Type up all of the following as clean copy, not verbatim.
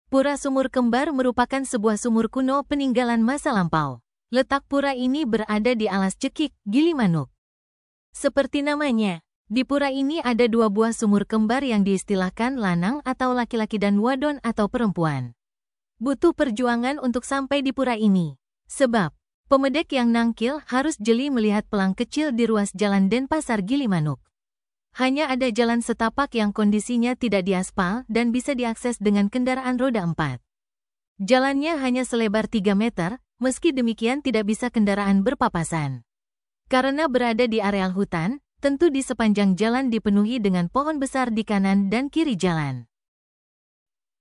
Pura Sumur Kembar merupakan sebuah sumur kuno peninggalan masa lampau. Letak pura ini berada di alas cekik, Gilimanuk. Seperti namanya, di pura ini ada dua buah sumur kembar yang diistilahkan lanang atau laki-laki dan wadon atau perempuan. Butuh perjuangan untuk sampai di pura ini. Sebab, pemedek yang nangkil harus jeli melihat pelang kecil di ruas jalan Denpasar Gilimanuk. Hanya ada jalan setapak yang kondisinya tidak diaspal dan bisa diakses dengan kendaraan roda 4. Jalannya hanya selebar 3 meter, meski demikian tidak bisa kendaraan berpapasan. Karena berada di areal hutan, tentu di sepanjang jalan dipenuhi dengan pohon besar di kanan dan kiri jalan.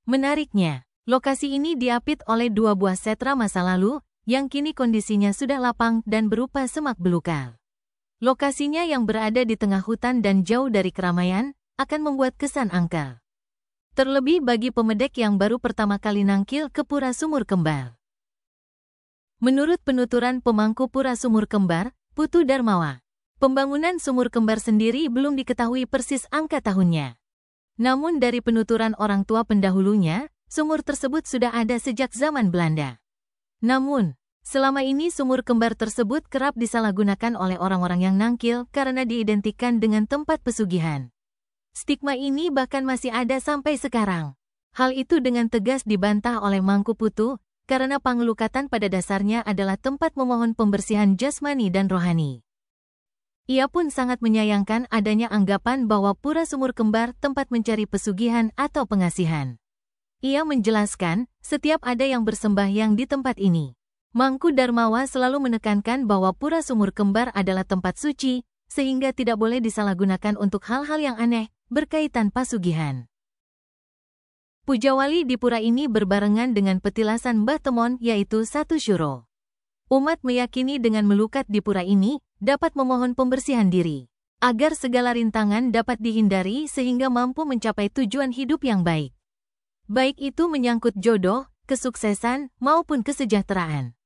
Menariknya, lokasi ini diapit oleh dua buah setra masa lalu, yang kini kondisinya sudah lapang dan berupa semak belukar. Lokasinya yang berada di tengah hutan dan jauh dari keramaian, akan membuat kesan angker. Terlebih bagi pemedek yang baru pertama kali nangkil ke Pura Sumur Kembar. Menurut penuturan pemangku Pura Sumur Kembar, Putu Darmawa, pembangunan Sumur Kembar sendiri belum diketahui persis angka tahunnya. Namun dari penuturan orang tua pendahulunya, sumur tersebut sudah ada sejak zaman Belanda. Namun, selama ini sumur kembar tersebut kerap disalahgunakan oleh orang-orang yang nangkil karena diidentikan dengan tempat pesugihan. Stigma ini bahkan masih ada sampai sekarang. Hal itu dengan tegas dibantah oleh Mangku Putu, karena Panglukatan pada dasarnya adalah tempat memohon pembersihan jasmani dan rohani. Ia pun sangat menyayangkan adanya anggapan bahwa Pura Sumur Kembar tempat mencari pesugihan atau pengasihan. Ia menjelaskan, setiap ada yang bersembahyang di tempat ini. Mangku Darmawa selalu menekankan bahwa Pura Sumur Kembar adalah tempat suci, sehingga tidak boleh disalahgunakan untuk hal-hal yang aneh, berkaitan pasugihan. Pujawali di pura ini berbarengan dengan petilasan Mbah Temon yaitu satu syuro. Umat meyakini dengan melukat di pura ini, dapat memohon pembersihan diri, agar segala rintangan dapat dihindari sehingga mampu mencapai tujuan hidup yang baik. Baik itu menyangkut jodoh, kesuksesan, maupun kesejahteraan.